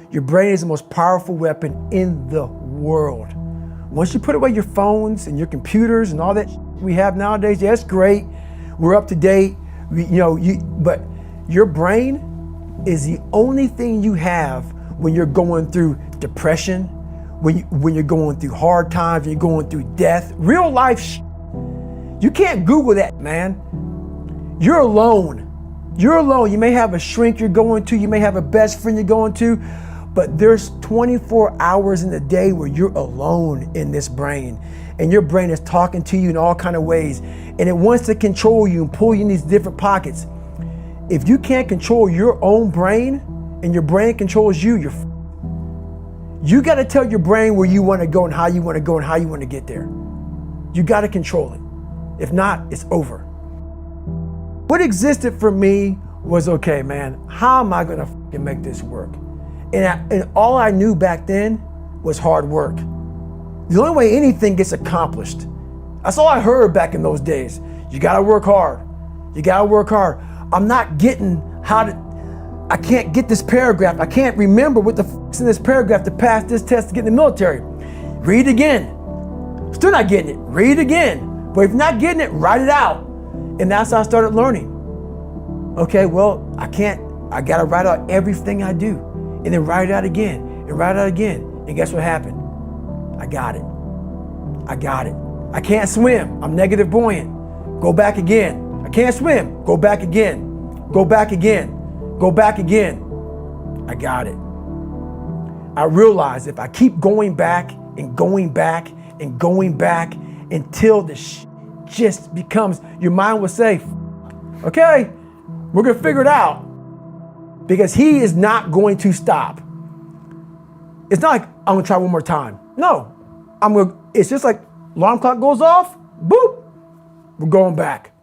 Your brain is the most powerful weapon in the world. Once you put away your phones and your computers and all that we have nowadays, yeah, it's great. We're up to date. But your brain is the only thing you have when you're going through depression, when you're going through hard times, when you're going through death, real life. You can't Google that, man. You're alone. You're alone. You may have a shrink you're going to, you may have a best friend you're going to, but there's 24 hours in the day where you're alone in this brain, and your brain is talking to you in all kinds of ways, and it wants to control you and pull you in these different pockets. If you can't control your own brain and your brain controls you, you got to tell your brain where you want to go and how you want to go and how you want to get there. You got to control it. If not, it's over. What existed for me was, okay, man, how am I going to make this work? And all I knew back then was hard work. The only way anything gets accomplished. That's all I heard back in those days. You got to work hard. You got to work hard. I'm not getting I can't get this paragraph. I can't remember what the f***'s in this paragraph to pass this test to get in the military. Read again. Still not getting it. Read again. But if you're not getting it, write it out. And that's how I started learning. Okay, well, I got to write out everything I do. And then write it out again and write it out again. And guess what happened? I got it. I can't swim. I'm negative buoyant. Go back again. I can't swim. Go back again. Go back again. Go back again. I got it. I realized if I keep going back and going back and going back until the just becomes, your mind will say, okay, we're going to figure it out. Because he is not going to stop. It's not like I'm going to try one more time. No, it's just like alarm clock goes off, boop, we're going back.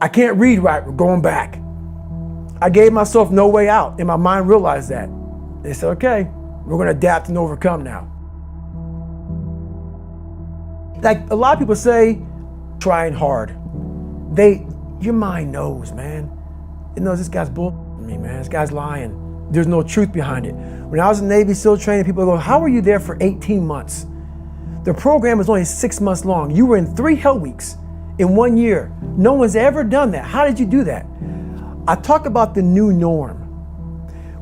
I can't read right, we're going back. I gave myself no way out, and my mind realized that. They said, okay, we're going to adapt and overcome now. Like a lot of people say, trying hard. Your mind knows, man. It knows this guy's bull me, man. This guy's lying. There's no truth behind it. When I was in Navy SEAL training, people go, how were you there for 18 months? The program was only 6 months long. You were in 3 hell weeks in 1 year. No one's ever done that. How did you do that? I talk about the new norm.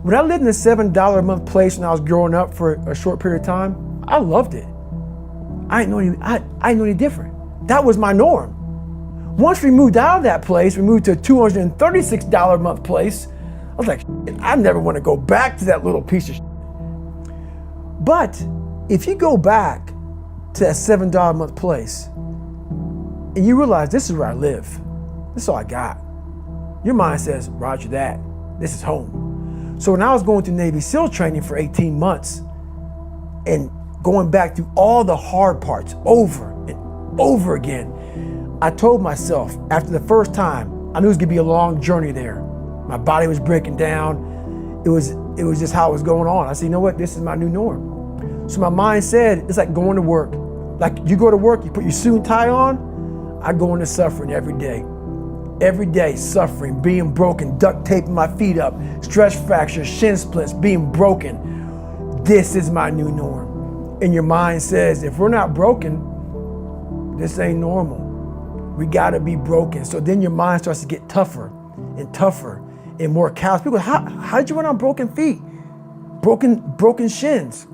When I lived in a $7 a month place when I was growing up for a short period of time, I loved it. I didn't know any different. That was my norm. Once we moved out of that place, we moved to a $236 a month place. I was like, I never want to go back to that little piece of shit. But if you go back to that $7 a month place and you realize this is where I live, this is all I got, your mind says, roger that, this is home. So when I was going through Navy SEAL training for 18 months and going back through all the hard parts over and over again, I told myself after the first time, I knew it was gonna be a long journey there. My body was breaking down. It was just how it was going on. I said, you know what, this is my new norm. So my mind said, it's like going to work. Like you go to work, you put your suit and tie on, I go into suffering every day. Every day, suffering, being broken, duct taping my feet up, stress fractures, shin splints, being broken. This is my new norm. And your mind says, if we're not broken, this ain't normal. We gotta be broken. So then your mind starts to get tougher and tougher and more callous. People go, how did you run on broken feet? Broken shins.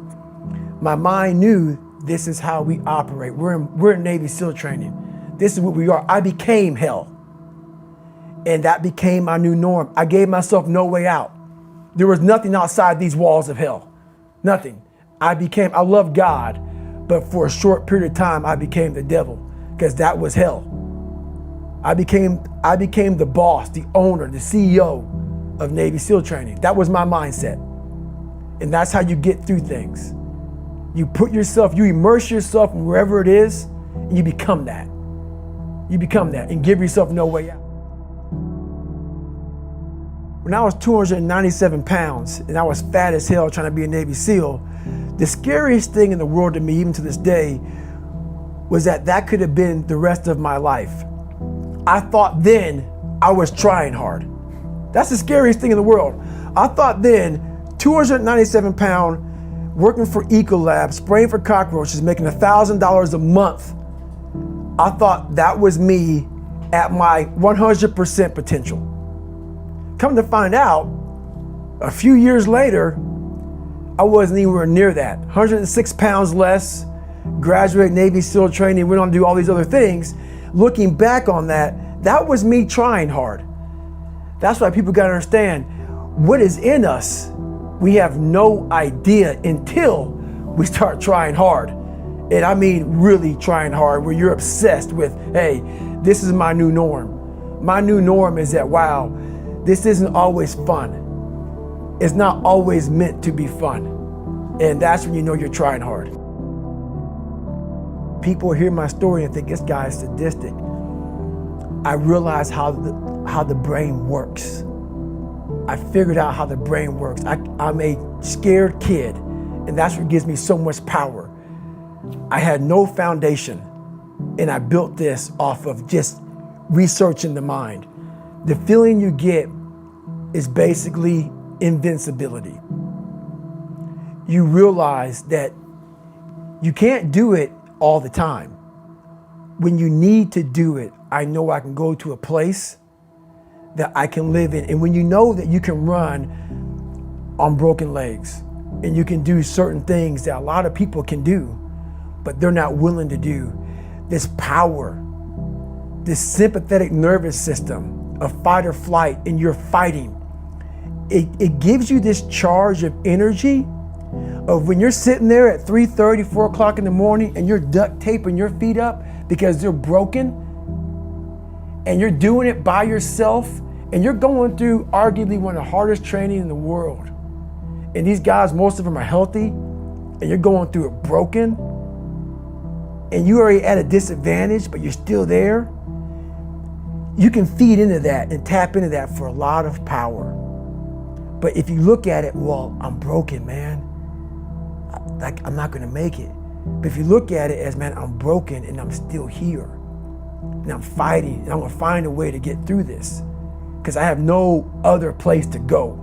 My mind knew this is how we operate. We're in Navy SEAL training. This is what we are. I became hell. And that became my new norm. I gave myself no way out. There was nothing outside these walls of hell. Nothing. I love God, but for a short period of time, I became the devil because that was hell. I became the boss, the owner, the CEO of Navy SEAL training. That was my mindset. And that's how you get through things. You immerse yourself in wherever it is, and you become that. You become that and give yourself no way out. When I was 297 pounds and I was fat as hell trying to be a Navy SEAL, the scariest thing in the world to me, even to this day, was that could have been the rest of my life. I thought then I was trying hard. That's the scariest thing in the world. I thought then 297 pound, working for Ecolab, spraying for cockroaches, making $1,000 a month. I thought that was me at my 100% potential. Come to find out, a few years later, I wasn't anywhere near that. 106 pounds less, graduated Navy SEAL training, went on to do all these other things. Looking back on that, that was me trying hard. That's why people gotta understand, what is in us, we have no idea until we start trying hard. And I mean really trying hard, where you're obsessed with, hey, this is my new norm. My new norm is that, wow, this isn't always fun. It's not always meant to be fun. And that's when you know you're trying hard. People hear my story and think this guy is sadistic. I realized how the brain works. I figured out how the brain works. I'm a scared kid, and that's what gives me so much power. I had no foundation, and I built this off of just researching the mind. The feeling you get is basically invincibility. You realize that you can't do it all the time. When you need to do it, I know I can go to a place that I can live in. And when you know that you can run on broken legs and you can do certain things that a lot of people can do, but they're not willing to do, this power, this sympathetic nervous system of fight or flight, and you're fighting, it gives you this charge of energy of when you're sitting there at 3:30, 4 o'clock in the morning and you're duct taping your feet up because they're broken, and you're doing it by yourself, and you're going through arguably one of the hardest training in the world. And these guys, most of them are healthy, and you're going through it broken, and you're already at a disadvantage, but you're still there. You can feed into that and tap into that for a lot of power. But if you look at it, well, I'm broken, man. I'm not gonna make it. But if you look at it as, man, I'm broken and I'm still here. And I'm fighting, and I'm gonna find a way to get through this, because I have no other place to go.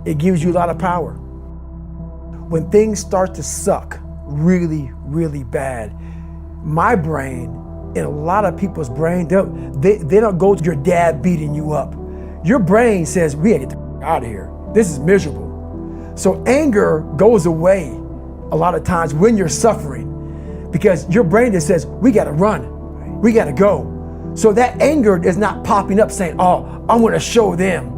It gives you a lot of power. When things start to suck really, really bad, my brain and a lot of people's brain, they don't go to your dad beating you up. Your brain says, we gotta get the out of here. This is miserable. So anger goes away a lot of times when you're suffering, because your brain just says, we gotta run, we gotta go. So that anger is not popping up saying, oh, I wanna show them,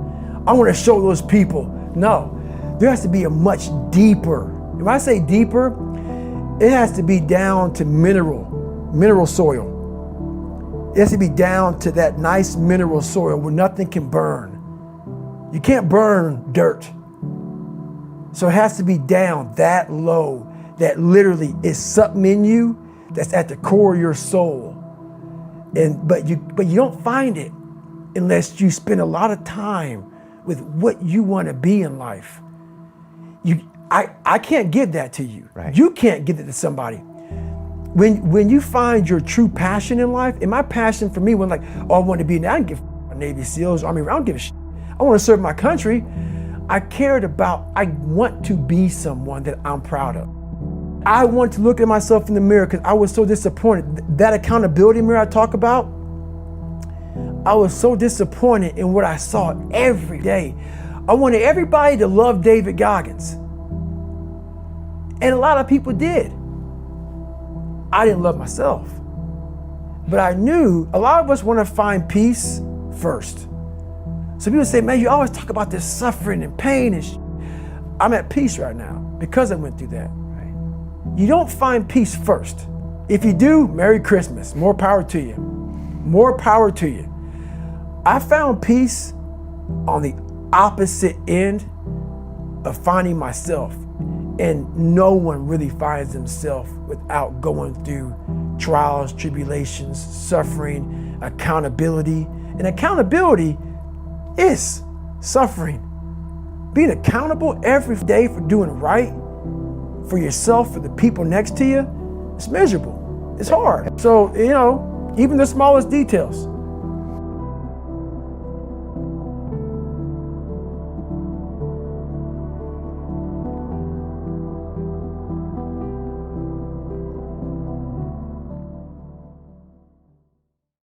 I wanna show those people. No, there has to be a much deeper, when I say deeper, it has to be down to mineral soil. It has to be down to that nice mineral soil where nothing can burn. You can't burn dirt. So it has to be down that low, that literally is something in you that's at the core of your soul. But you don't find it unless you spend a lot of time with what you want to be in life. I can't give that to you. Right. You can't give it to somebody. When you find your true passion in life, and my passion for me was like, oh, I want to be, I don't give a Navy SEALs, Army, I don't give a shit. I want to serve my country. I want to be someone that I'm proud of. I want to look at myself in the mirror because I was so disappointed. That accountability mirror I talk about, I was so disappointed in what I saw every day. I wanted everybody to love David Goggins. And a lot of people did. I didn't love myself. But I knew a lot of us want to find peace first. So people say, man, you always talk about this suffering and pain and I'm at peace right now because I went through that. Right? You don't find peace first. If you do, Merry Christmas. More power to you. More power to you. I found peace on the opposite end of finding myself. And no one really finds themselves without going through trials, tribulations, suffering, accountability. And accountability is suffering. Being accountable every day for doing right for yourself, for the people next to you, it's miserable. It's hard. So, even the smallest details.